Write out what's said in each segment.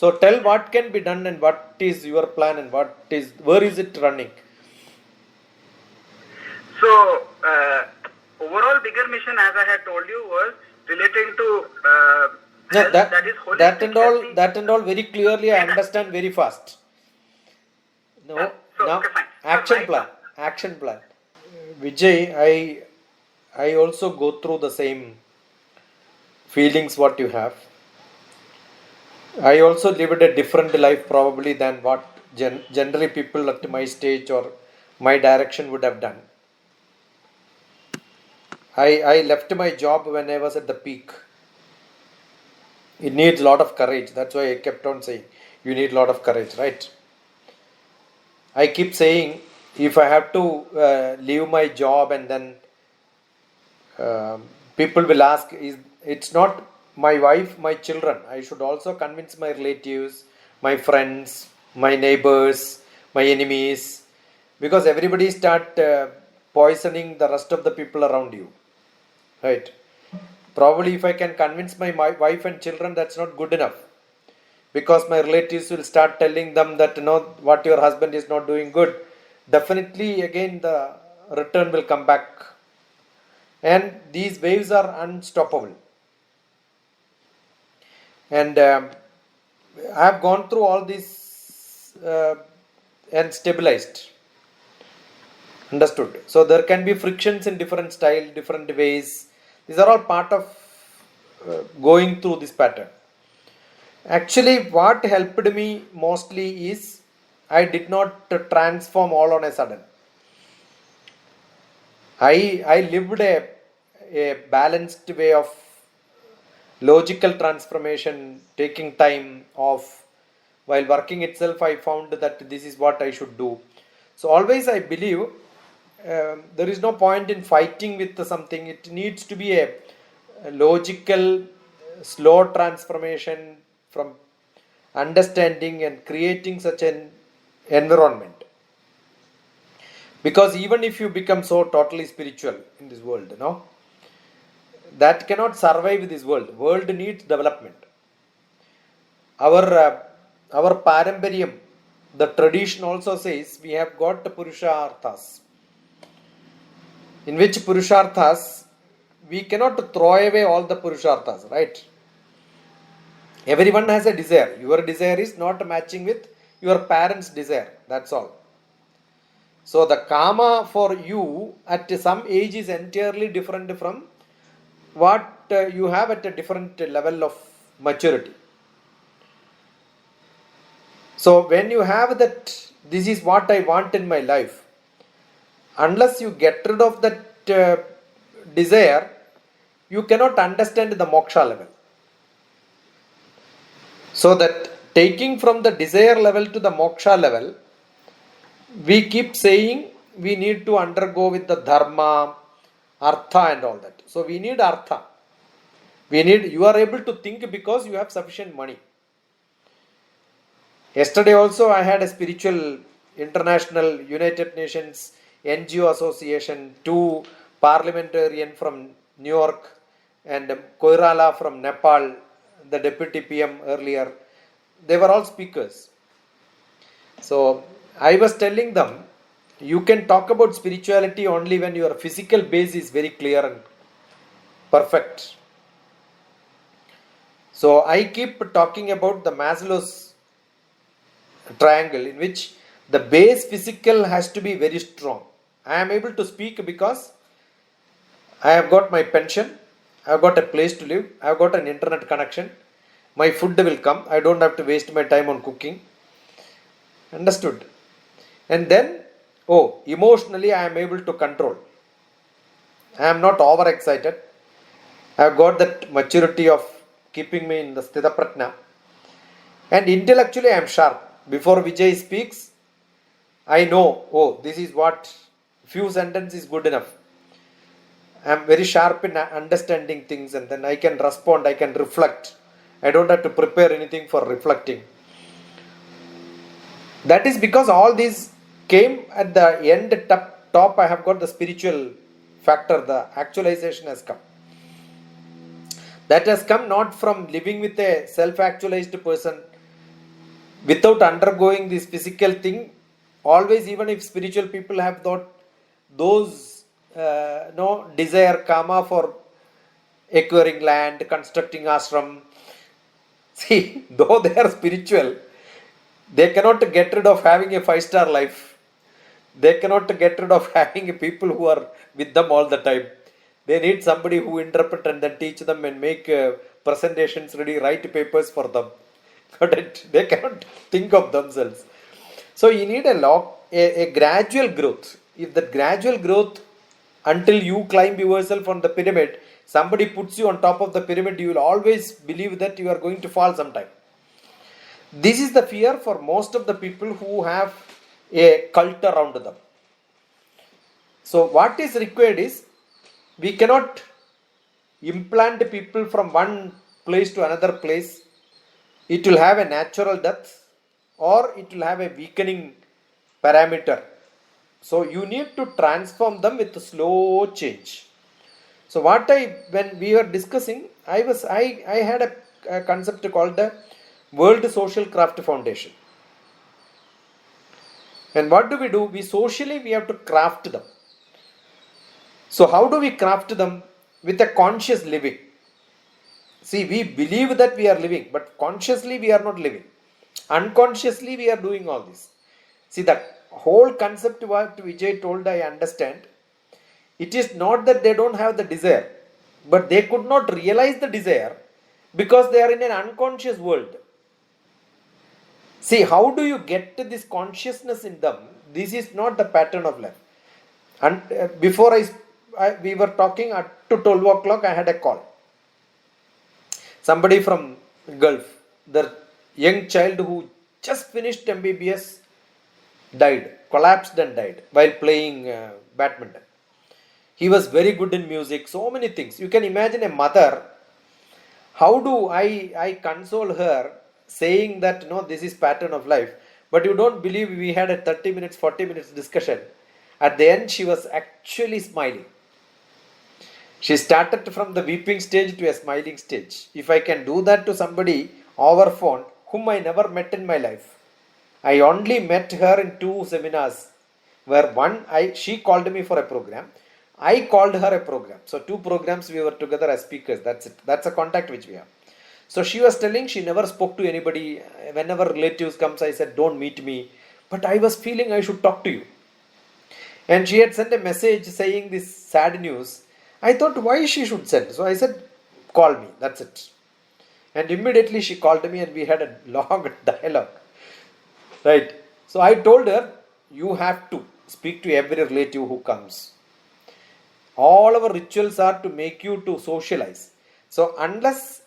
So tell what can be done and what is your plan and where is it running? So overall bigger mission, as I had told you, was relating to health, that is holistic. That and all very clearly I understand very fast. No, so, now okay, fine. Action plan. Vijay, I also go through the same feelings what you have. I also lived a different life probably than what generally people at my stage or my direction would have done. I left my job when I was at the peak. It needs a lot of courage. That's why I kept on saying, you need a lot of courage, right? I keep saying, if I have to leave my job and then people will ask, it's not my wife, my children. I should also convince my relatives, my friends, my neighbors, my enemies, because everybody start poisoning the rest of the people around you, right? Probably if I can convince my wife and children, that's not good enough, because my relatives will start telling them that what your husband is not doing good. Definitely again the return will come back, and these waves are unstoppable. And I have gone through all this and stabilized. Understood. So there can be frictions in different style, different ways. These are all part of going through this pattern. Actually, what helped me mostly is I did not transform all on a sudden. I lived a balanced way of logical transformation, taking time off. While working itself, I found that this is what I should do. So always I believe there is no point in fighting with something. It needs to be a logical, slow transformation from understanding and creating such an environment. Because even if you become so totally spiritual in this world, that cannot survive this world. World needs development. Our parampariyam, the tradition also says we have got purusharthas. In which purusharthas, we cannot throw away all the purusharthas, right? Everyone has a desire. Your desire is not matching with your parents' desire. That's all. So the karma for you at some age is entirely different from what you have at a different level of maturity. So when you have that, this is what I want in my life, unless you get rid of that desire, you cannot understand the moksha level. So that taking from the desire level to the moksha level, we keep saying we need to undergo with the dharma, artha and all that. So we need artha. You are able to think because you have sufficient money. Yesterday also I had a spiritual international United Nations NGO association, 2 parliamentarian from New York and Koirala from Nepal, the deputy PM earlier. They were all speakers. So I was telling them, you can talk about spirituality only when your physical base is very clear and perfect. So I keep talking about the Maslow's triangle, in which the base physical has to be very strong. I am able to speak because I have got my pension, I have got a place to live, I have got an internet connection, my food will come, I don't have to waste my time on cooking. Understood? And then, emotionally I am able to control. I am not overexcited. I have got that maturity of keeping me in the sthita pratna. And intellectually I am sharp. Before Vijay speaks, I know, this is what, few sentences is good enough. I am very sharp in understanding things, and then I can respond, I can reflect. I don't have to prepare anything for reflecting. That is because all these came at the end top. I have got the spiritual factor, the actualization has come. That has come not from living with a self-actualized person without undergoing this physical thing. Always, even if spiritual people have thought those no desire karma for acquiring land, constructing ashram. See, though they are spiritual, they cannot get rid of having a 5-star life. They cannot get rid of having people who are with them all the time. They need somebody who interpret and then teach them and make presentations ready, write papers for them. Got it? They cannot think of themselves. So you need a gradual growth. If that gradual growth, until you climb yourself on the pyramid, somebody puts you on top of the pyramid, you will always believe that you are going to fall sometime. This is the fear for most of the people who have a cult around them. So what is required is, we cannot implant people from one place to another place. It will have a natural death or it will have a weakening parameter. So you need to transform them with a slow change. So when we were discussing, I had a concept called the World Social Craft Foundation. And what do? We have to craft them. So how do we craft them? With a conscious living. See, we believe that we are living, but consciously we are not living. Unconsciously we are doing all this. See, the whole concept what Vijay told, I understand. It is not that they don't have the desire, but they could not realize the desire because they are in an unconscious world. See, how do you get this consciousness in them? This is not the pattern of life. And before we were talking to 12 o'clock, I had a call. Somebody from Gulf, the young child who just finished MBBS died, collapsed and died while playing badminton. He was very good in music, so many things. You can imagine a mother. How do I console her saying that, no, this is pattern of life? But you don't believe, we had a 30 minutes, 40 minutes discussion. At the end, she was actually smiling. She started from the weeping stage to a smiling stage. If I can do that to somebody over phone, whom I never met in my life. I only met her in 2 seminars, where she called me for a program. I called her a program. So 2 programs we were together as speakers. That's it. That's a contact which we have. So she was telling she never spoke to anybody. Whenever relatives comes, I said, don't meet me. But I was feeling I should talk to you. And she had sent a message saying this sad news. I thought why she should send. So I said, call me. That's it. And immediately she called me and we had a long dialogue. Right. So I told her, you have to speak to every relative who comes. All our rituals are to make you to socialize. So unless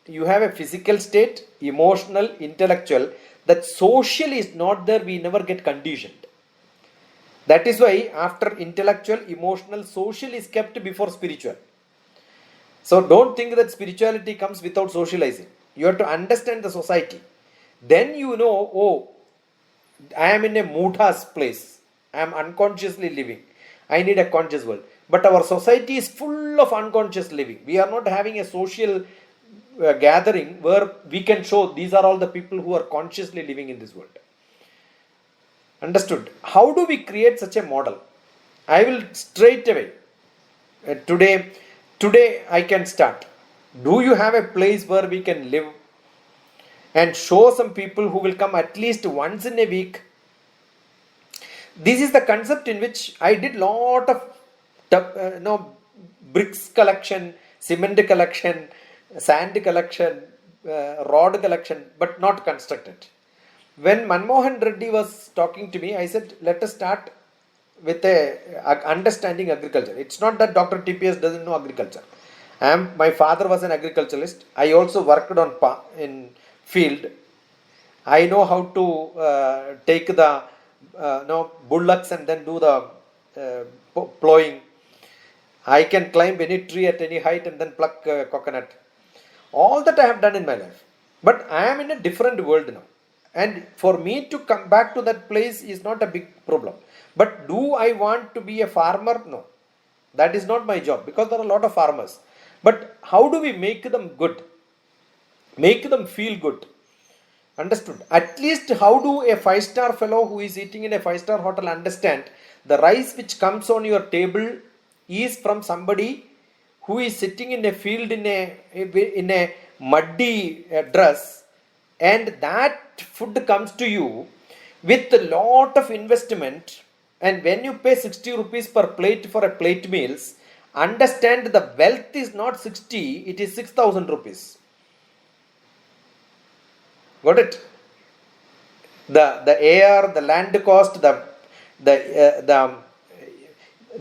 you have a physical state, emotional, intellectual, that social is not there, we never get conditioned. That is why after intellectual, emotional, social is kept before spiritual. So don't think that spirituality comes without socializing. You have to understand the society. Then you know, oh, I am in a mudha's place. I am unconsciously living. I need a conscious world. But our society is full of unconscious living. We are not having a social gathering where we can show these are all the people who are consciously living in this world. Understood? How do we create such a model? I will straight away. Today I can start. Do you have a place where we can live and show some people who will come at least once in a week? This is the concept in which I did lot of bricks collection, cement collection, sand collection, rod collection, but not constructed. When Manmohan Reddy was talking to me, I said, let us start with understanding agriculture. It's not that DrTPS doesn't know agriculture. My father was an agriculturalist. I also worked in field. I know how to take the bullocks and then do the plowing. I can climb any tree at any height and then pluck coconut. All that I have done in my life. But I am in a different world now. And for me to come back to that place is not a big problem. But do I want to be a farmer? No. That is not my job because there are a lot of farmers. But how do we make them good? Make them feel good. Understood. At least how do a 5-star fellow who is eating in a 5-star hotel understand the rice which comes on your table is from somebody who is sitting in a field in a muddy dress, and that food comes to you with a lot of investment, and when you pay 60 rupees per plate for a plate meals, understand the wealth is not 60, it is 6,000 rupees. Got it? The air, the land cost, the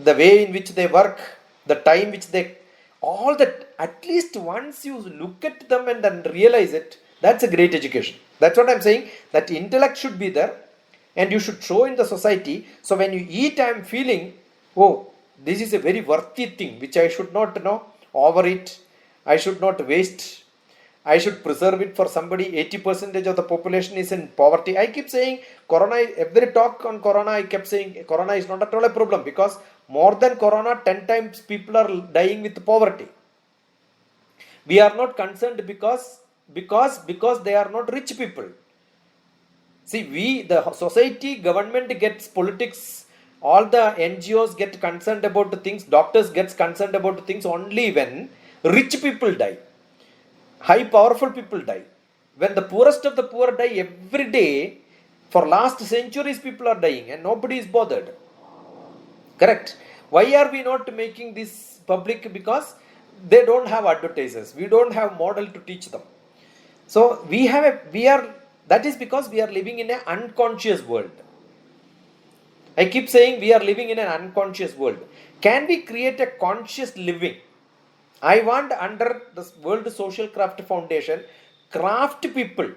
way in which they work, the time which they, all that, at least once you look at them and then realize it, that's a great education. That's what I'm saying, that intellect should be there and you should show in the society. So when you eat, I'm feeling, oh, this is a very worthy thing which I should not overeat, I should not waste, I should preserve it for somebody. 80% of the population is in poverty. I keep saying corona, every talk on corona, I kept saying corona is not at all a problem, because more than corona, 10 times people are dying with poverty. We are not concerned because they are not rich people. See, the society, government gets politics, all the NGOs get concerned about the things, doctors gets concerned about the things only when rich people die. High powerful people die. When the poorest of the poor die every day, for last centuries people are dying and nobody is bothered. Correct? Why are we not making this public? Because they don't have advertisers. We don't have model to teach them. So that is because we are living in an unconscious world. I keep saying we are living in an unconscious world. Can we create a conscious living? I want, under the World Social Craft Foundation, craft people.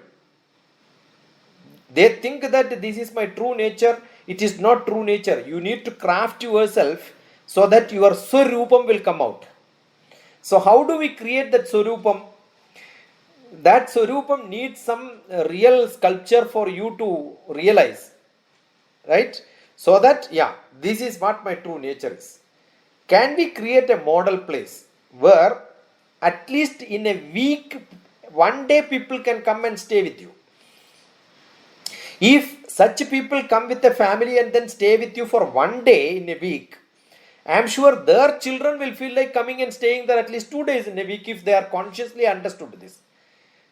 They think that this is my true nature. It is not true nature. You need to craft yourself so that your Swarupam will come out. So how do we create that Swarupam? That Swarupam needs some real sculpture for you to realize. Right? So that, this is what my true nature is. Can we create a model place where at least in a week, one day people can come and stay with you? If such people come with a family and then stay with you for one day in a week, I am sure their children will feel like coming and staying there at least 2 days in a week if they are consciously understood this.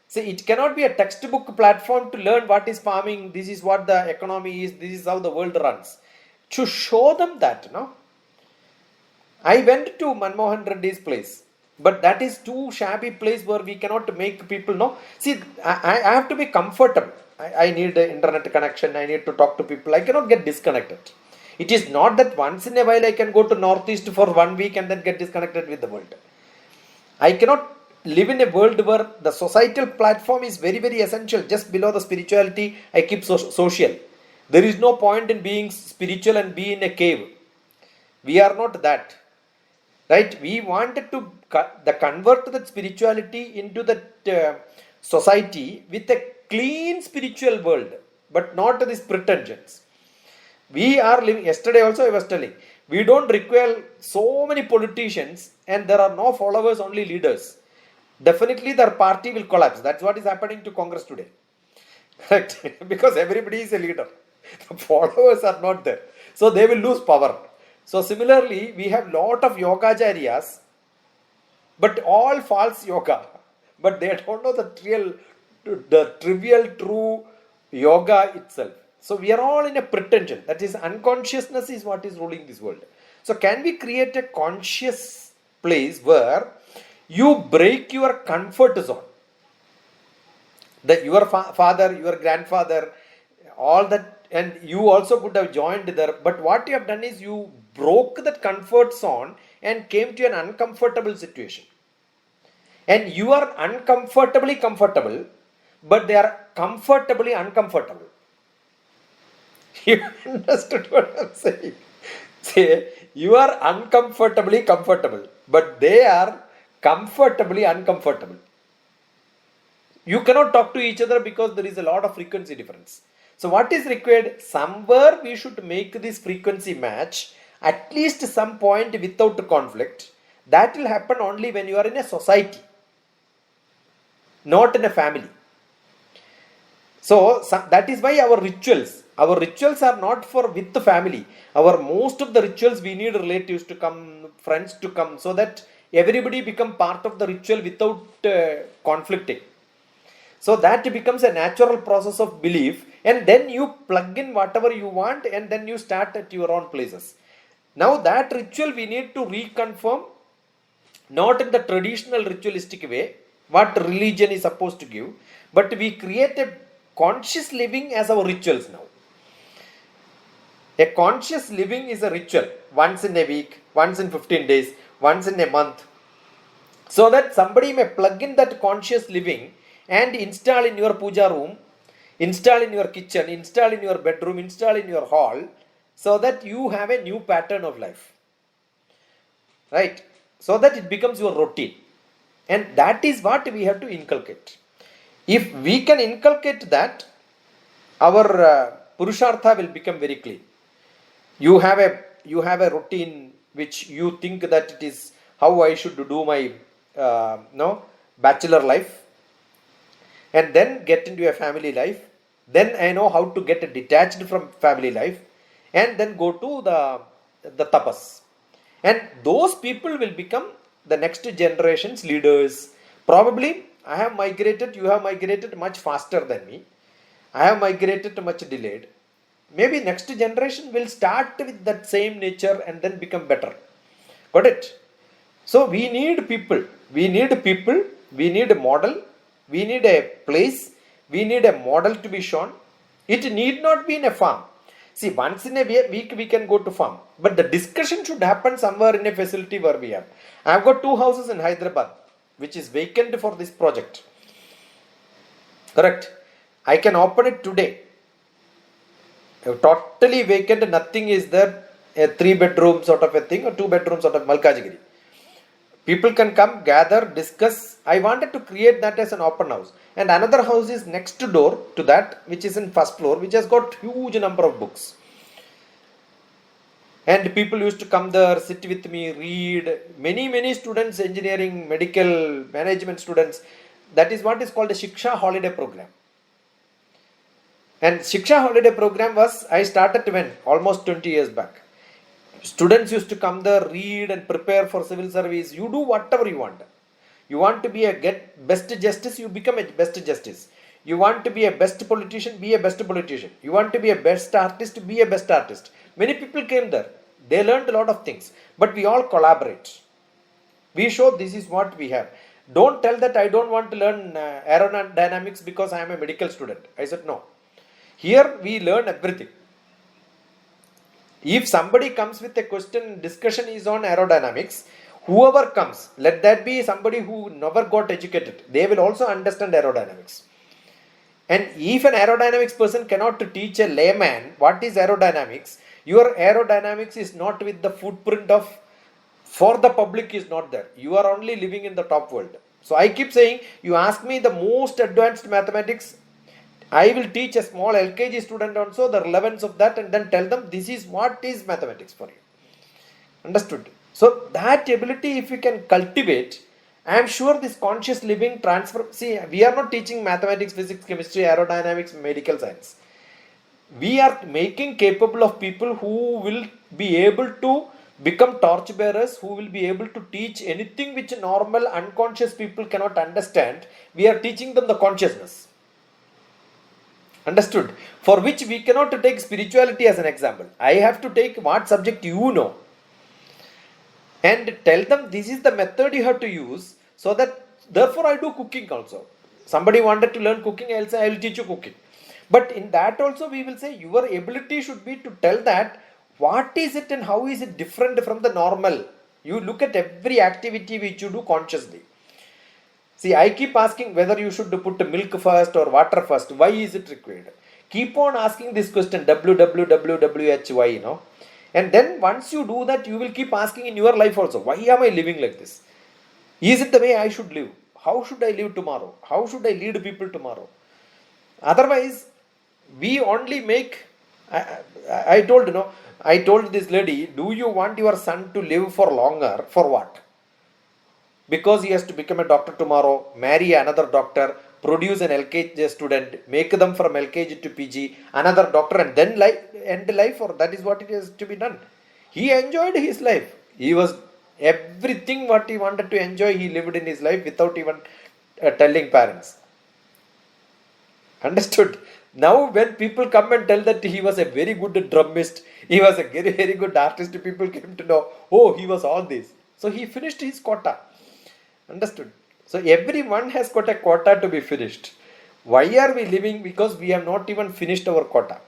See, it cannot be a textbook platform to learn what is farming, this is what the economy is, this is how the world runs. To show them that, I went to Manmohan Reddy's place, but that is too shabby place where we cannot make people know. See, I have to be comfortable. I need an internet connection. I need to talk to people. I cannot get disconnected. It is not that once in a while I can go to Northeast for 1 week and then get disconnected with the world. I cannot live in a world where the societal platform is very, very essential. Just below the spirituality, I keep social. There is no point in being spiritual and be in a cave. We are not that. Right? We wanted to convert that spirituality into that society with a clean spiritual world, but not these pretensions. We are living, yesterday also I was telling, we don't require so many politicians and there are no followers, only leaders. Definitely their party will collapse. That's what is happening to Congress today. Correct? Because everybody is a leader. The followers are not there. So they will lose power. So similarly, we have lot of yogacharyas, but all false yoga. But they don't know the trivial true yoga itself. So we are all in a pretension. That is, unconsciousness is what is ruling this world. So can we create a conscious place where you break your comfort zone? That your father, your grandfather, all that, and you also could have joined there. But what you have done is you broke that comfort zone and came to an uncomfortable situation. And you are uncomfortably comfortable, but they are comfortably uncomfortable. You understood what I'm saying? Say, you are uncomfortably comfortable, but they are comfortably uncomfortable. You cannot talk to each other because there is a lot of frequency difference. So what is required? Somewhere we should make this frequency match at least some point without conflict. That will happen only when you are in a society, not in a family. So that is why our rituals are not for with the family. Most of the rituals we need relatives to come, friends to come, so that everybody become part of the ritual without conflicting. So that becomes a natural process of belief, and then you plug in whatever you want, and then you start at your own places. Now that ritual we need to reconfirm, not in the traditional ritualistic way, what religion is supposed to give, but we create a conscious living as our rituals now. A conscious living is a ritual, once in a week, once in 15 days, once in a month, so that somebody may plug in that conscious living and install in your puja room, install in your kitchen, install in your bedroom, install in your hall, so that you have a new pattern of life. Right? So that it becomes your routine. And that is what we have to inculcate. If we can inculcate that, our Purushartha will become very clean. You have a routine which you think that it is how I should do my bachelor life, and then get into a family life. Then I know how to get detached from family life, and then go to the tapas. And those people will become the next generation's leaders. Probably I have migrated, you have migrated much faster than me. I have migrated much delayed. Maybe next generation will start with that same nature and then become better. Got it? So we need people. We need a model. We need a place. We need a model to be shown. It need not be in a farm. See, once in a week we can go to farm. But the discussion should happen somewhere in a facility where we have. I have got 2 houses in Hyderabad, which is vacant for this project. Correct? I can open it today. Totally vacant, nothing is there. A 3-bedroom sort of a thing, or 2-bedroom sort of Malkajgiri. People can come, gather, discuss. I wanted to create that as an open house. And another house is next door to that, which is in first floor, which has got huge number of books. And people used to come there, sit with me, read. Many students, engineering, medical, management students. That is what is called a Shiksha holiday program. And Shiksha holiday program I started when? Almost 20 years back. Students used to come there, read and prepare for civil service. You do whatever you want. You want to be best justice, you become a best justice. You want to be a best politician, be a best politician. You want to be a best artist, be a best artist. Many people came there. They learned a lot of things. But we all collaborate. We show this is what we have. Don't tell that I don't want to learn aerodynamics because I am a medical student. I said no. Here we learn everything. If somebody comes with a question, discussion is on aerodynamics, whoever comes, let that be somebody who never got educated, they will also understand aerodynamics. And if an aerodynamics person cannot teach a layman what is aerodynamics, your aerodynamics is not with the footprint of, for the public is not there. You are only living in the top world. So I keep saying, you ask me the most advanced mathematics, I will teach a small LKG student also the relevance of that, and then tell them this is what is mathematics for you. Understood? So that ability, if you can cultivate, I am sure this conscious living transfer. See, we are not teaching mathematics, physics, chemistry, aerodynamics, medical science. We are making capable of people who will be able to become torch bearers, who will be able to teach anything which normal unconscious people cannot understand. We are teaching them the consciousness. Understood? For which we cannot take spirituality as an example. I have to take what subject you know and tell them this is the method you have to use, so that therefore I do cooking also. Somebody wanted to learn cooking, I will say I will teach you cooking. But in that also we will say your ability should be to tell that what is it and how is it different from the normal. You look at every activity which you do consciously. See, I keep asking whether you should put milk first or water first. Why is it required? Keep on asking this question, WWWWHY, you know. And then once you do that, you will keep asking in your life also, why am I living like this? Is it the way I should live? How should I live tomorrow? How should I lead people tomorrow? Otherwise, we only make, I told this lady, do you want your son to live for longer? For what? Because he has to become a doctor tomorrow, marry another doctor, produce an LKG student, make them from LKG to PG, another doctor, and then end life, or that is what it is to be done. He enjoyed his life. He was everything what he wanted to enjoy, he lived in his life without even telling parents. Understood? Now when people come and tell that he was a very good drummist, he was a very, very good artist, people came to know, oh, he was all this. So he finished his quota. Understood? So everyone has got a quota to be finished. Why are we living? Because we have not even finished our quota.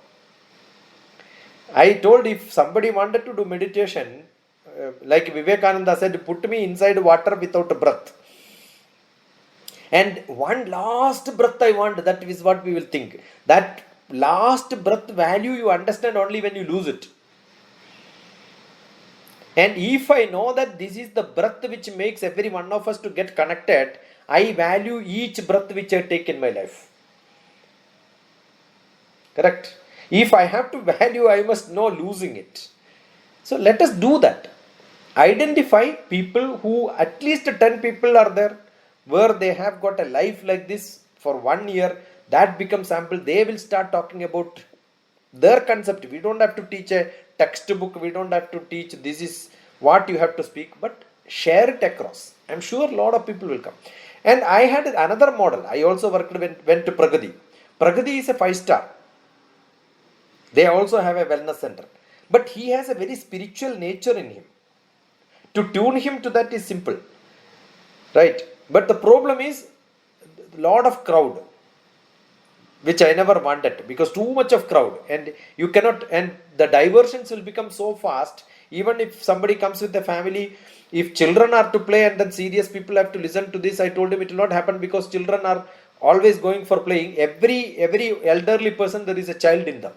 I told, if somebody wanted to do meditation, like Vivekananda said, put me inside water without breath. And one last breath I want, that is what we will think. That last breath value you understand only when you lose it. And if I know that this is the breath which makes every one of us to get connected, I value each breath which I take in my life. Correct? If I have to value, I must know losing it. So let us do that. Identify people who, at least 10 people are there, where they have got a life like this for 1 year. That becomes sample. They will start talking about their concept. We don't have to teach a textbook. We don't have to teach this is what you have to speak, but share it across. I'm sure a lot of people will come. And I had another model. I also went to Pragati. Pragati is a 5-star. They also have a wellness center. But he has a very spiritual nature in him. To tune him to that is simple. Right? But the problem is a lot of crowd, which I never wanted, because too much of crowd, and you cannot, and the diversions will become so fast. Even if somebody comes with a family, if children are to play and then serious people have to listen to this, I told him it will not happen, because children are always going for playing. Every elderly person, there is a child in them.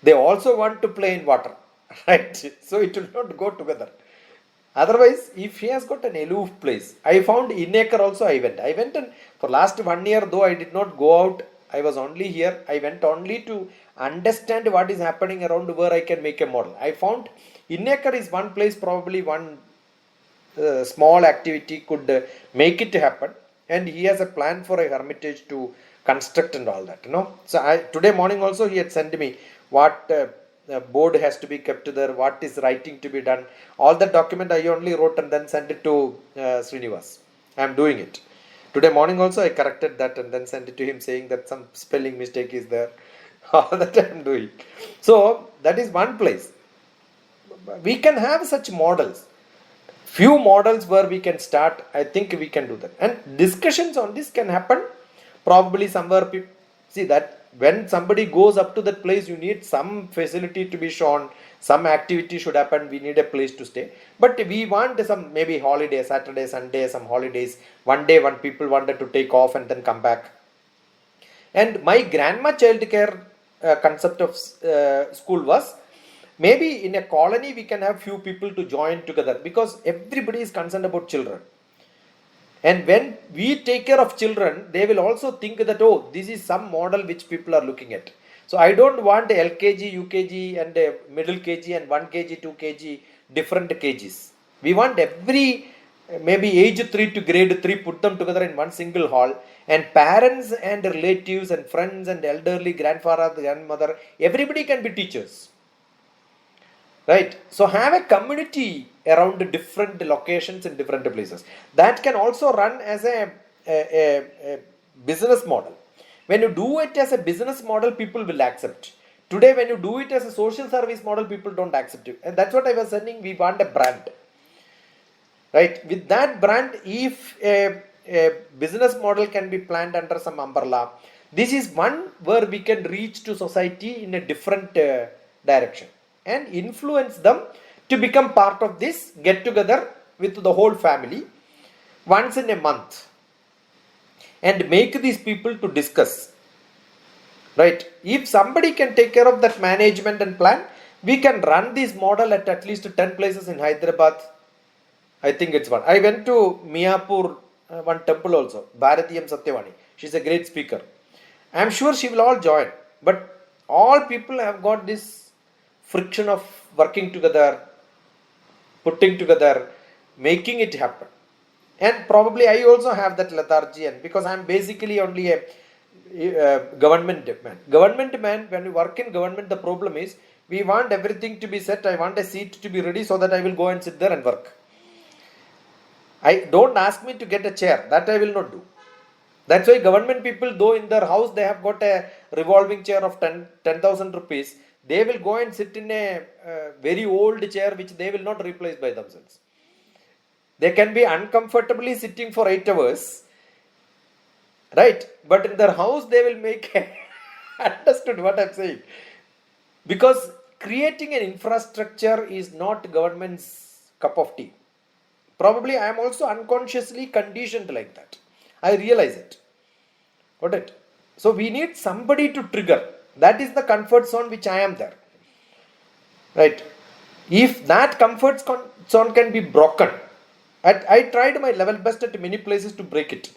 They also want to play in water, right? So it will not go together. Otherwise, if he has got an aloof place, I found Inekar also. I went and for last 1 year, though I did not go out, I was only here. I went only to understand what is happening around where I can make a model. I found Inekar is one place, probably one small activity could make it happen. And he has a plan for a hermitage to construct and all that, So today morning also he had sent me what board has to be kept there, what is writing to be done. All the document I only wrote and then sent it to Srinivas. I am doing it. Today morning also I corrected that and then sent it to him, saying that some spelling mistake is there. All that I am doing. So that is one place. We can have such models. Few models where we can start. I think we can do that. And discussions on this can happen. Probably somewhere, see that when somebody goes up to that place, you need some facility to be shown, some activity should happen, we need a place to stay. But we want some maybe holiday, Saturday, Sunday, some holidays. One day when people wanted to take off and then come back. And my grandma child care concept of school was, maybe in a colony we can have few people to join together, because everybody is concerned about children. And when we take care of children, they will also think that, oh, this is some model which people are looking at. So I don't want a LKG, UKG and a middle KG and 1 kg, 2 kg, different kgs. We want every, maybe age 3 to grade 3, put them together in one single hall. And parents and relatives and friends and elderly, grandfather, grandmother, everybody can be teachers. Right? So have a community around different locations in different places. That can also run as a business model. When you do it as a business model, people will accept. Today, when you do it as a social service model, people don't accept it. And that's what I was saying. We want a brand. Right? With that brand, if a business model can be planned under some umbrella, this is one where we can reach to society in a different direction and influence them to become part of this get together with the whole family once in a month, and make these people to discuss. Right? If somebody can take care of that management and plan, we can run this model at least 10 places in Hyderabad. I think it's one. I went to Miyapur, one temple also, Bharatiyam Satyavani. She's a great speaker. I'm sure she will all join. But all people have got this friction of working together, putting together, making it happen. And probably I also have that lethargy, and because I'm basically only a government man. Government man, when we work in government, the problem is we want everything to be set. I want a seat to be ready so that I will go and sit there and work. I don't ask me to get a chair. That I will not do. That's why government people, though in their house they have got a revolving chair of 10,000 rupees, they will go and sit in a very old chair which they will not replace by themselves. They can be uncomfortably sitting for 8 hours, right? But in their house they will make understood what I'm saying. Because creating an infrastructure is not government's cup of tea. Probably I am also unconsciously conditioned like that. I realize it. Got it? So we need somebody to trigger. That is the comfort zone which I am there. Right? If that comfort zone can be broken, I tried my level best at many places to break it.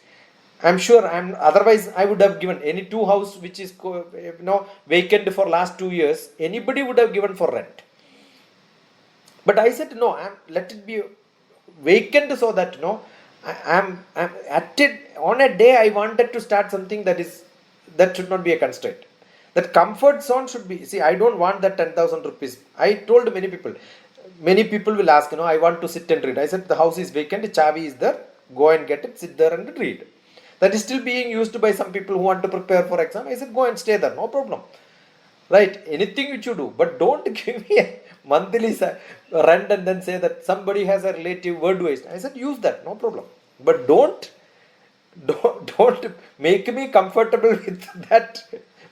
I'm sure otherwise I would have given any two house which is vacant for last 2 years. Anybody would have given for rent. But I said no. Let it be vacant so that I'm at it on a day I wanted to start something that should not be a constraint. That comfort zone should be. See, I don't want that 10,000 rupees. I told many people. Many people will ask, I want to sit and read. I said the house is vacant, chavi is there. Go and get it, sit there and read. That is still being used by some people who want to prepare for exam. I said go and stay there, no problem. Right? Anything which you do, but don't give me a monthly rent and then say that somebody has a relative word waste. I said use that, no problem. But don't make me comfortable with that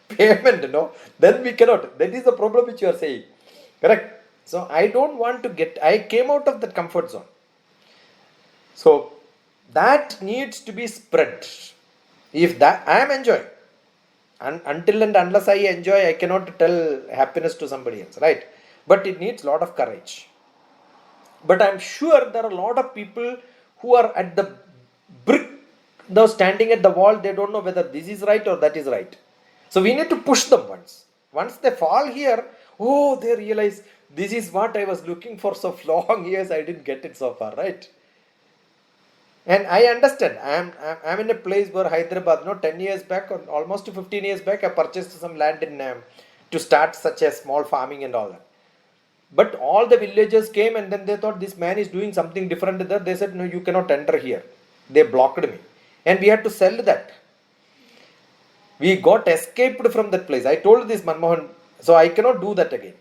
payment, then we cannot. That is the problem which you are saying. Correct? So I don't want to I came out of that comfort zone. So that needs to be spread. If that I am enjoying. Until and unless I enjoy, I cannot tell happiness to somebody else, right? But it needs a lot of courage. But I'm sure there are a lot of people who are at the brick, though standing at the wall, they don't know whether this is right or that is right. So we need to push them once. Once they fall here, they realize this is what I was looking for so long years, I didn't get it so far, right? And I understand. I'm in a place where Hyderabad, 10 years back or almost 15 years back, I purchased some land to start such a small farming and all that. But all the villagers came and then they thought this man is doing something different there. They said, no, you cannot enter here. They blocked me. And we had to sell that. We got escaped from that place. I told this Manmohan, so I cannot do that again.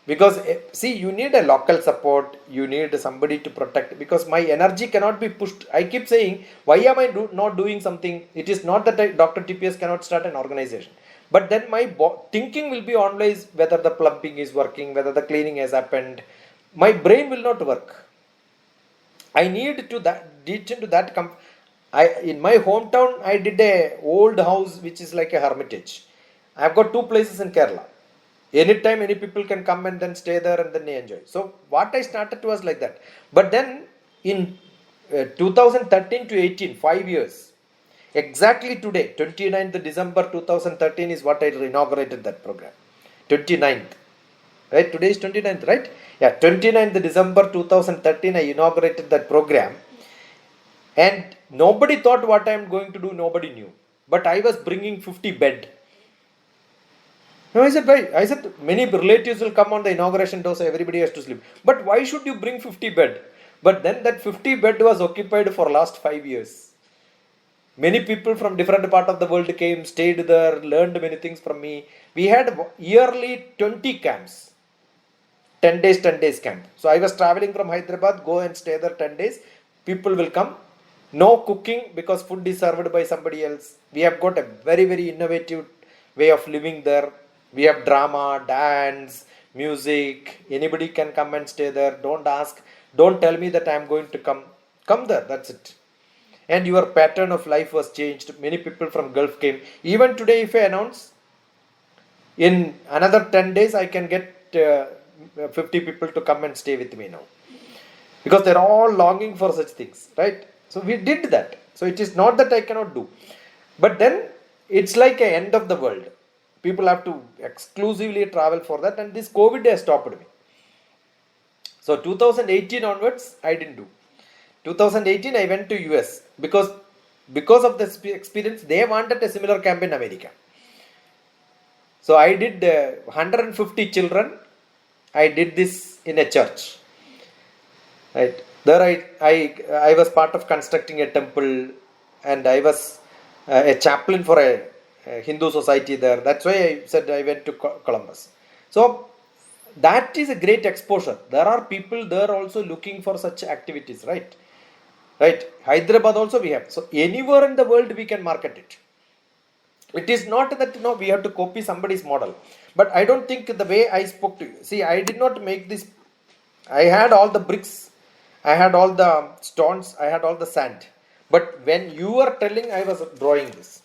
Because see, you need a local support, you need somebody to protect, because my energy cannot be pushed. I keep saying, why am I not doing something? It is not that DrTPS cannot start an organization, but then my thinking will be always whether the plumbing is working, whether the cleaning has happened. My brain will not work. I need to reach into that. In my hometown, I did a old house which is like a hermitage. I have got 2 places in Kerala. Anytime any people can come and then stay there and then they enjoy. So what I started was like that. But then in 2013 to 18, 5 years, exactly today, 29th December 2013 is what I inaugurated that program. 29th. Right? Today is 29th, right? Yeah, 29th December 2013 I inaugurated that program. And nobody thought what I am going to do, nobody knew. But I was bringing 50 bed. No, I said, many relatives will come on the inauguration day, so everybody has to sleep. But why should you bring 50 bed? But then that 50 bed was occupied for last 5 years. Many people from different part of the world came, stayed there, learned many things from me. We had yearly 20 camps. 10 days camp. So I was traveling from Hyderabad, go and stay there 10 days. People will come. No cooking because food is served by somebody else. We have got a very, very innovative way of living there. We have drama, dance, music. Anybody can come and stay there. Don't ask. Don't tell me that I am going to come. Come there. That's it. And your pattern of life was changed. Many people from Gulf came. Even today, if I announce, in another 10 days, I can get 50 people to come and stay with me now. Because they're all longing for such things. Right? So we did that. So it is not that I cannot do. But then, it's like an end of the world. People have to exclusively travel for that, and this COVID has stopped me. So 2018 onwards, I didn't do. 2018 I went to US because of this experience. They wanted a similar camp in America. So I did 150 children. I did this in a church. Right there, I was part of constructing a temple, and I was a chaplain for a Hindu society there. That's why I said I went to Columbus. So that is a great exposure. There are people there also looking for such activities, right? Right. Hyderabad also we have. So anywhere in the world we can market it. It is not that we have to copy somebody's model. But I don't think the way I spoke to you. See, I did not make this. I had all the bricks. I had all the stones. I had all the sand. But when you were telling, I was drawing this.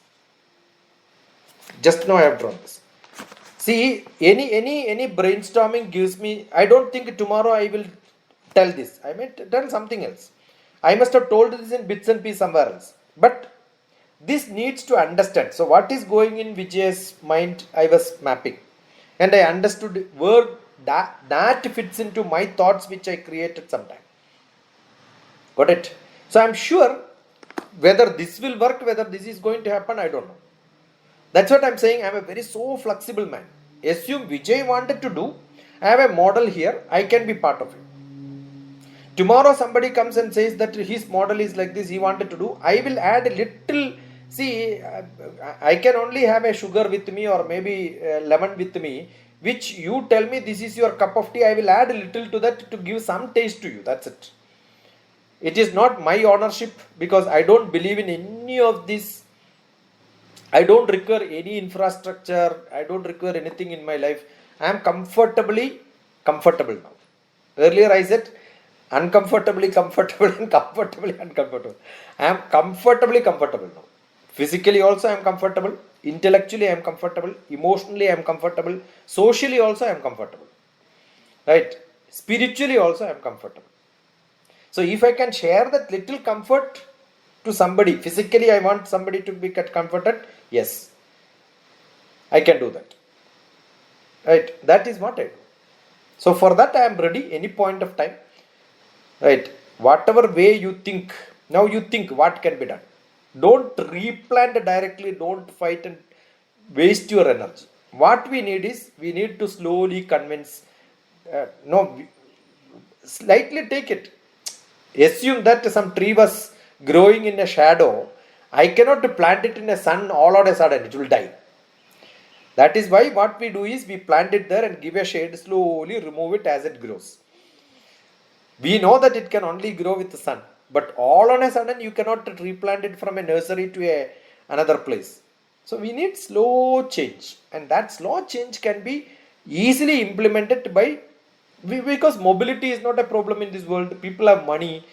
Just now I have drawn this. See, any brainstorming gives me. I don't think tomorrow I will tell this. I may tell something else. I must have told this in bits and pieces somewhere else. But this needs to understand. So what is going in Vijay's mind, I was mapping. And I understood where that fits into my thoughts which I created sometime. Got it? So I'm sure whether this will work, whether this is going to happen, I don't know. That's what I'm saying. I'm a very so flexible man. Assume Vijay wanted to do. I have a model here. I can be part of it. Tomorrow somebody comes and says that his model is like this, he wanted to do. I will add a little. See, I can only have a sugar with me or maybe lemon with me, which you tell me this is your cup of tea. I will add a little to that to give some taste to you. That's it. It is not my ownership, because I don't believe in any of this. I don't require any infrastructure. I don't require anything in my life. I am comfortable now. Earlier I said uncomfortably comfortable and comfortably uncomfortable. I am comfortably comfortable now. Physically also I am comfortable. Intellectually I am comfortable. Emotionally I am comfortable. Socially also I am comfortable. Right? Spiritually also I am comfortable. So if I can share that little comfort to somebody, physically I want somebody to be comforted, yes, I can do that. Right? That is what I do. So for that I am ready any point of time. Right? Whatever way you think, now you think what can be done. Don't replant directly, don't fight and waste your energy. What we need is, we need to slowly convince, slightly take it. Assume that some tree was growing in a shadow. I cannot plant it in the sun all of a sudden, it will die. That is why what we do is, we plant it there and give a shade, slowly remove it as it grows. We know that it can only grow with the sun, but all on a sudden you cannot replant it from a nursery to another place. So we need slow change, and that slow change can be easily implemented because mobility is not a problem in this world. People have money,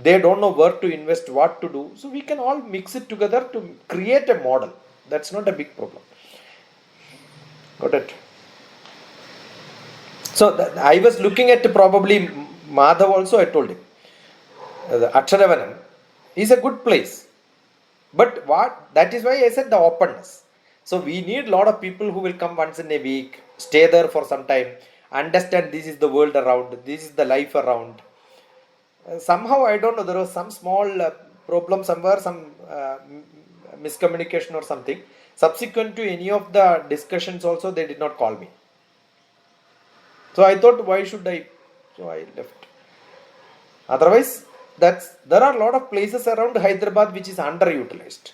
they don't know where to invest, what to do. So we can all mix it together to create a model. That's not a big problem. Got it? So I was looking at probably Madhav also. I told him the Aksharavanam is a good place, but that is why I said the openness. So we need a lot of people who will come once in a week, stay there for some time, understand this is the world around, this is the life around. Somehow I don't know, there was some small problem somewhere, some miscommunication or something. Subsequent to any of the discussions also, they did not call me. So I thought, why should I? So I left. Otherwise, there are a lot of places around Hyderabad which is underutilized.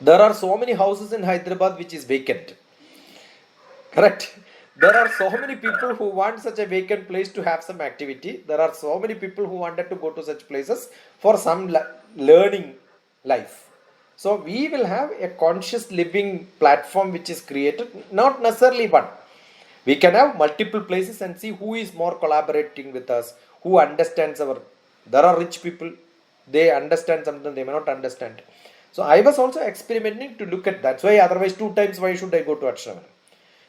There are so many houses in Hyderabad which is vacant. Correct? There are so many people who want such a vacant place to have some activity. There are so many people who wanted to go to such places for some learning life. So we will have a conscious living platform which is created, not necessarily one. We can have multiple places and see who is more collaborating with us, who understands there are rich people, they understand something, they may not understand. So I was also experimenting to look at that. That's why otherwise 2 times, why should I go to Akshavan?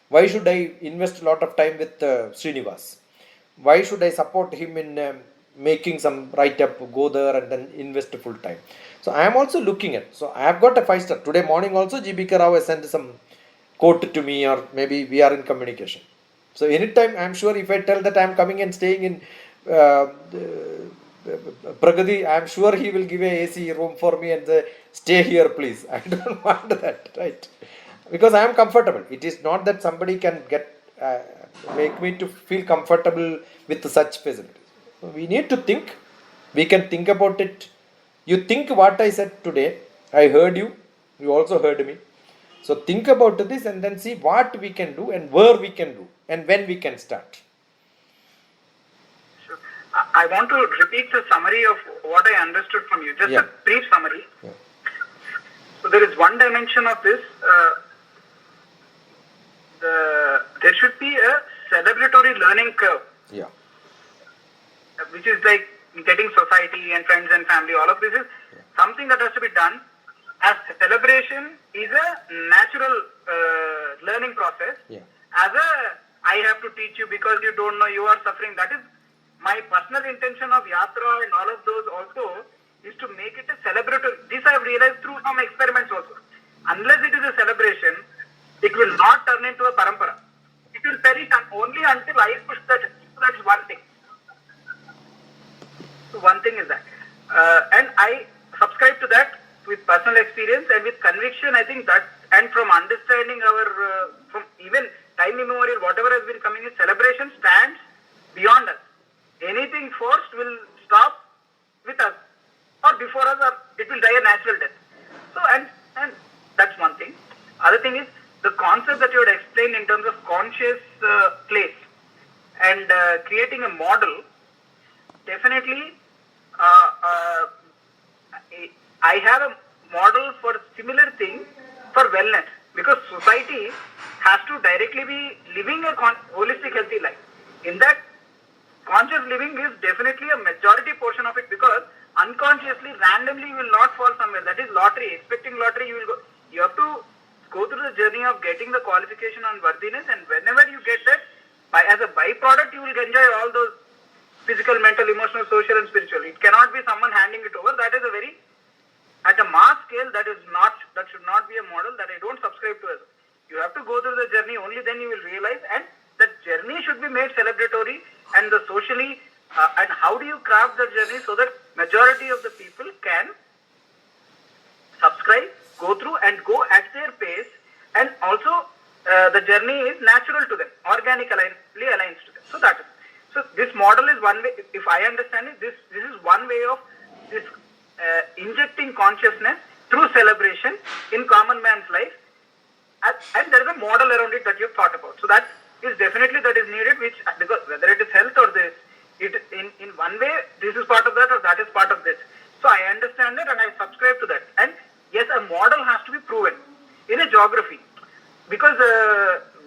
Why should I invest a lot of time with Srinivas? Why should I support him in making some write-up, go there and then invest full time? So I am also looking at, so I have got a 5-star. Today morning also GBK Rao has sent some quote to me, or maybe we are in communication. So anytime I am sure if I tell that I am coming and staying in Pragati, I'm sure he will give a AC room for me and say, stay here, please. I don't want that, right? Because I am comfortable. It is not that somebody can make me to feel comfortable with such facilities. We need to think. We can think about it. You think what I said today. I heard you. You also heard me. So think about this and then see what we can do and where we can do and when we can start. I want to repeat the summary of what I understood from you. Just a brief summary. Yeah. So there is one dimension of this. There should be a celebratory learning curve. Yeah. Which is like getting society and friends and family. All of this is something that has to be done. As celebration is a natural learning process. Yeah. As I have to teach you because you don't know, you are suffering. That is my personal intention of Yatra and all of those also is to make it a celebratory. This I have realized through some experiments also. Unless it is a celebration, it will not turn into a parampara. It will perish only until I push that. That's one thing. So one thing is that. And I subscribe to that with personal experience and with conviction. I think that, and from understanding our, from even time immemorial, whatever has been coming in, celebration stands beyond us. Anything forced will stop with us or before us, or it will die a natural death. So, and that's one thing. Other thing is the concept that you had explained in terms of conscious place and creating a model. Definitely, I have a model for similar thing for wellness, because society has to directly be living a holistic healthy life. In that, conscious living is definitely a majority portion of it, because unconsciously, randomly you will not fall somewhere. That is lottery. Expecting lottery, you will go. You have to go through the journey of getting the qualification on worthiness, and whenever you get that, as a byproduct, you will enjoy all those physical, mental, emotional, social, and spiritual. It cannot be someone handing it over. That is a very, at a mass scale, that should not be a model that I don't subscribe to. You have to go through the journey. Only then you will realize, and that journey should be made celebratory and the socially. And how do you craft the journey so that majority of the people can subscribe, go through, and go at their pace, and also the journey is natural to them, organically aligns to them. So that is. So this model is one way. If I understand it, this is one way of this injecting consciousness through celebration in common man's life, and there is a model around it that you've thought about. So that is definitely that is needed, which, because whether it is health or this, it in one way this is part of that or that is part of this. So I understand that and I subscribe to that. And yes, a model has to be proven in a geography, because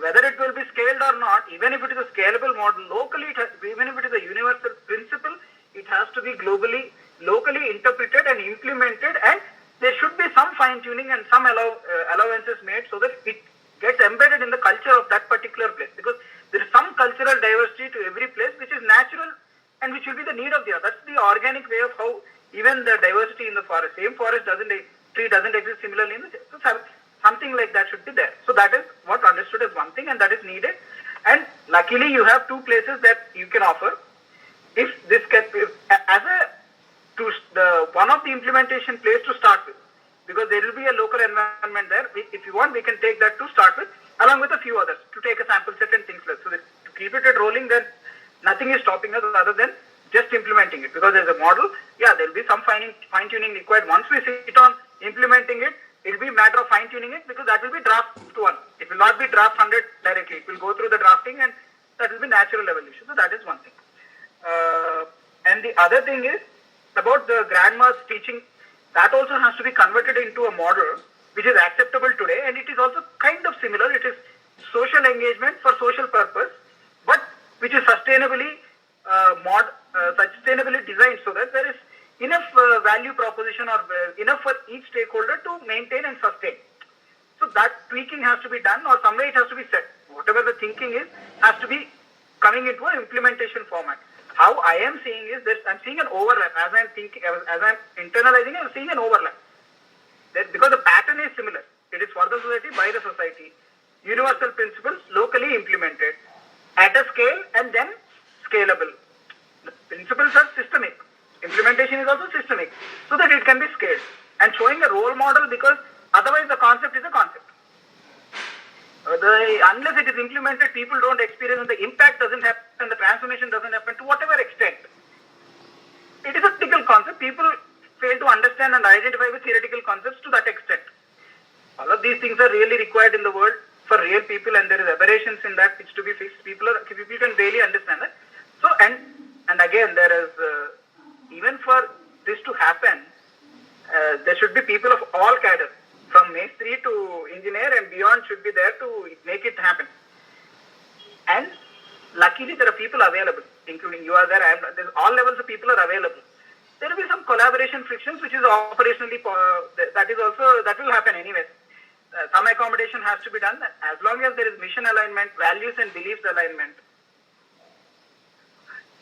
whether it will be scaled or not, even if it is a scalable model, locally, even if it is a universal principle, it has to be locally interpreted and implemented, and there should be some fine-tuning and some allowances made so that it gets embedded in the culture of that particular place, because there is some cultural diversity to every place which is natural and which will be the need of the other. That's the organic way of how even the diversity in the forest, same forest tree doesn't exist similarly in the so something like that should be there. So that is what understood as one thing, and that is needed. And luckily you have two places that you can offer. If this can, one of the implementation place to start with, because there will be a local environment there. If you want, we can take that to start with, along with a few others, to take a sample set and things like that. So that to keep it rolling, then nothing is stopping us other than just implementing it. Because there's a model, there will be some fine-tuning required. Once we sit on implementing it, it will be a matter of fine-tuning it, because that will be draft 1. It will not be draft 100 directly. It will go through the drafting, and that will be natural evolution. So that is one thing. And the other thing is about the grandma's teaching. That also has to be converted into a model which is acceptable today, and it is also kind of similar. It is social engagement for social purpose, but which is sustainably designed so that there is enough value proposition or enough for each stakeholder to maintain and sustain. So that tweaking has to be done, or some way it has to be set. Whatever the thinking is, has to be coming into an implementation format. How I am seeing is that I'm seeing an overlap. As I'm internalizing, I'm seeing an overlap. Because the pattern is similar. It is for the society, by the society. Universal principles locally implemented at a scale and then scalable. The principles are systemic. Implementation is also systemic, so that it can be scaled. And showing a role model, because otherwise the concept is a concept. Unless it is implemented, people don't experience, and the impact doesn't happen, the transformation doesn't happen to whatever extent. It is a theoretical concept. People fail to understand and identify with theoretical concepts to that extent. All of these things are really required in the world for real people, and there is aberrations in that which to be fixed. People can really understand that. So, and again, there is even for this to happen, there should be people of all cadre, from Mestri to engineer and beyond, should be there to make it happen. And luckily, there are people available, including you are there. There's all levels of people are available. There will be some collaboration frictions, which is operationally that will happen anyway. Some accommodation has to be done. As long as there is mission alignment, values and beliefs alignment,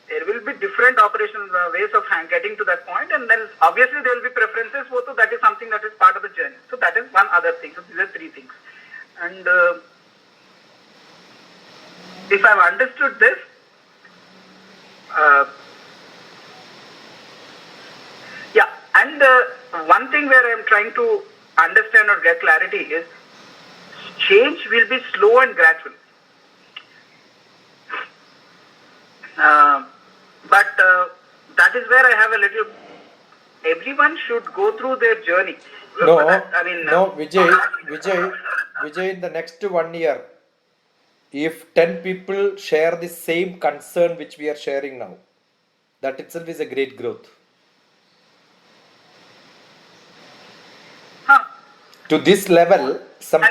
there will be different operational ways of getting to that point, and then obviously there will be preferences. So that is something that is part of the journey. So that is one other thing. So these are three things. And if I've understood this, yeah, and one thing where I'm trying to understand or get clarity is change will be slow and gradual. But that is where I have a little. Everyone should go through their journey. No, Vijay, in the next 1 year, if 10 people share the same concern which we are sharing now, that itself is a great growth. To this level, some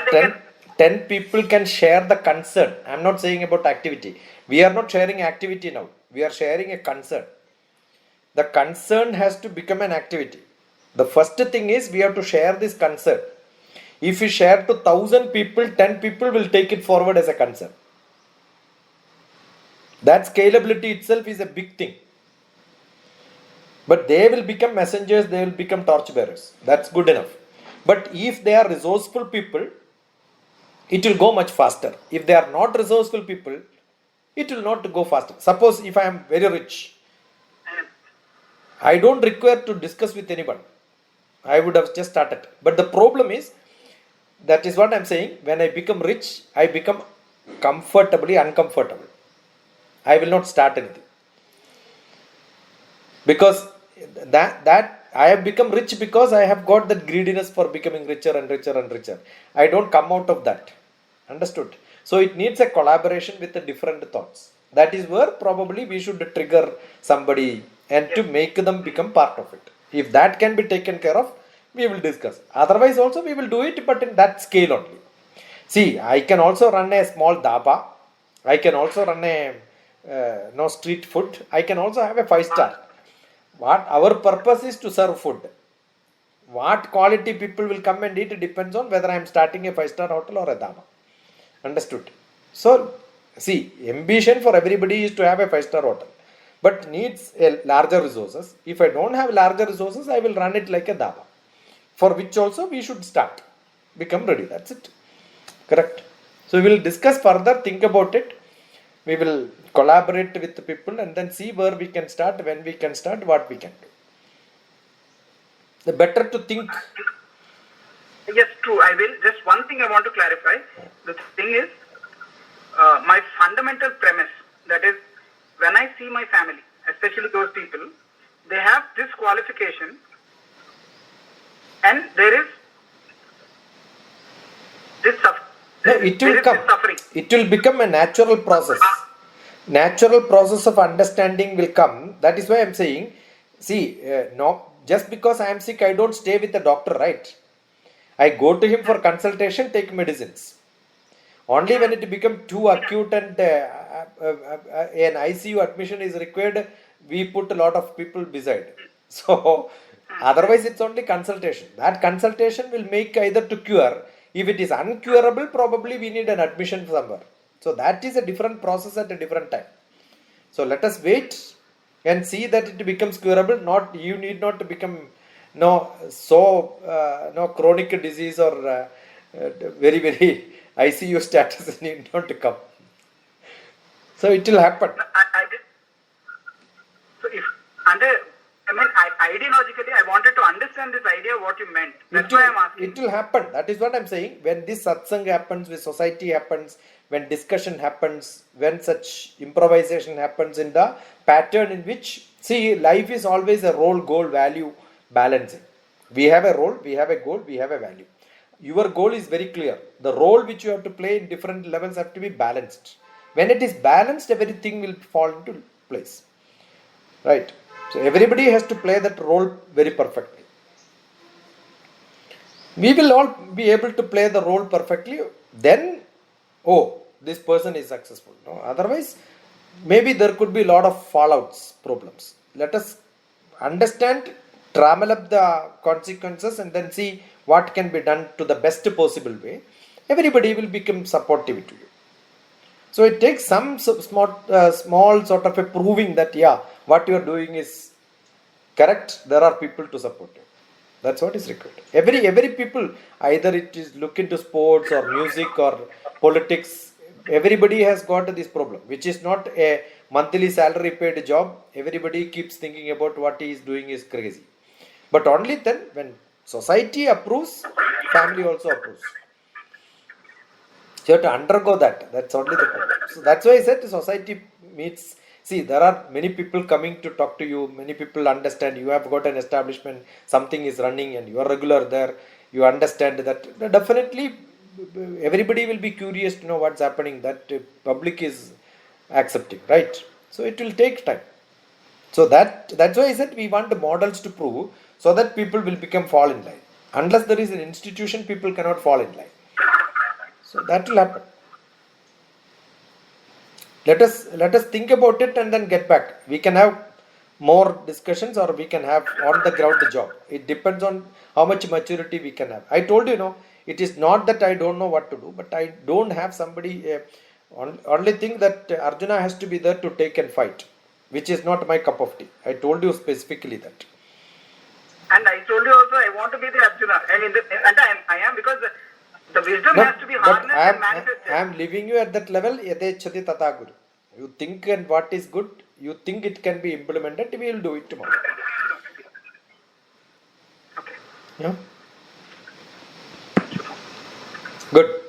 10 people can share the concern. I am not saying about activity. We are not sharing activity now. We are sharing a concern. The concern has to become an activity. The first thing is we have to share this concern. If we share to 1,000 people, 10 people will take it forward as a concern. That scalability itself is a big thing. But they will become messengers, they will become torchbearers. That's good enough. But if they are resourceful people, it will go much faster. If they are not resourceful people, it will not go faster. Suppose if I am very rich, I don't require to discuss with anyone. I would have just started. But the problem is, that is what I am saying, when I become rich, I become comfortably uncomfortable. I will not start anything. Because that I have become rich because I have got that greediness for becoming richer and richer and richer. I don't come out of that. Understood? So it needs a collaboration with the different thoughts. That is where probably we should trigger somebody and to make them become part of it. If that can be taken care of, we will discuss. Otherwise also we will do it, but in that scale only. See, I can also run a small dhaba. I can also run a street food. I can also have a 5-star. What our purpose is to serve food. What quality people will come and eat depends on whether I am starting a 5-star hotel or a dhaba. Understood? So, see, ambition for everybody is to have a 5-star hotel, but needs a larger resources. If I don't have larger resources, I will run it like a dhaba, for which also we should start, become ready. That's it. Correct. So we will discuss further, think about it. We will collaborate with the people and then see where we can start, when we can start, what we can do. The better to think. Yes, true. I will. Just one thing I want to clarify. The thing is, my fundamental premise, that is, when I see my family, especially those people, they have this qualification, and there is this suffering. No, it will come. It will become a natural process. Natural process of understanding will come. That is why I am saying, see, no, just because I am sick, I don't stay with the doctor, right? I go to him for consultation, take medicines. Only when it becomes too acute and an ICU admission is required, we put a lot of people beside. So, otherwise it's only consultation. That consultation will make either to cure. If it is uncurable, probably we need an admission somewhere. So that is a different process at a different time. So let us wait and see that it becomes curable. Not, you need not to become chronic disease or very, very ICU status need not to come. So it will happen. So if under I mean, ideologically, I wanted to understand this idea, what you meant. That's why I'm asking. It will happen. That is what I'm saying. When this satsang happens, when society happens, when discussion happens, when such improvisation happens in the pattern in which, see, life is always a role, goal, value balancing. We have a role, we have a goal, we have a value. Your goal is very clear. The role which you have to play in different levels have to be balanced. When it is balanced, everything will fall into place. Right? So everybody has to play that role very perfectly. We will all be able to play the role perfectly. Then, oh, this person is successful. No, otherwise, maybe there could be a lot of fallouts, problems. Let us understand, trammel up the consequences, and then see what can be done to the best possible way. Everybody will become supportive to you. So it takes some small sort of a proving that, yeah, what you are doing is correct. There are people to support you. That's what is required. Every people, either it is look into sports or music or politics, everybody has got this problem, which is not a monthly salary paid job. Everybody keeps thinking about what he is doing is crazy. But only then, when society approves, family also approves. So you have to undergo that. That's only the problem. So that's why I said society meets. See, there are many people coming to talk to you. Many people understand you have got an establishment, something is running, and you are regular there. You understand that. Definitely, everybody will be curious to know what's happening. That public is accepting, right? So it will take time. So that's why I said we want the models to prove, so that people will fall in line. Unless there is an institution, people cannot fall in line. So that will happen. Let us think about it and then get back. We can have more discussions, or we can have on the ground job. It depends on how much maturity we can have. I told you, it is not that I don't know what to do, but I don't have somebody. Only thing that Arjuna has to be there to take and fight, which is not my cup of tea. I told you specifically that. And I told you also, I want to be the Arjuna, and I am, because the wisdom has to be harnessed and manifested. I am leaving you at that level. Yadechati tata guru. You think and what is good, you think it can be implemented, we will do it tomorrow. Okay. Yeah. Good.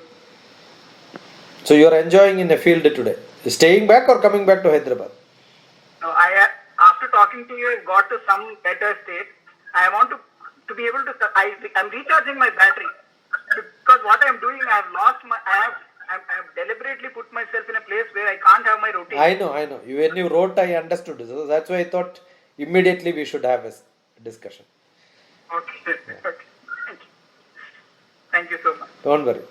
So you are enjoying in a field today. Staying back or coming back to Hyderabad? No, after talking to you, I got to some better state. I want to be able to. I'm recharging my battery, because what I am doing, I have deliberately put myself in a place where I can't have my routine. I know. When you wrote, I understood. So that's why I thought immediately we should have a discussion. Okay. Okay. Thank you so much. Don't worry.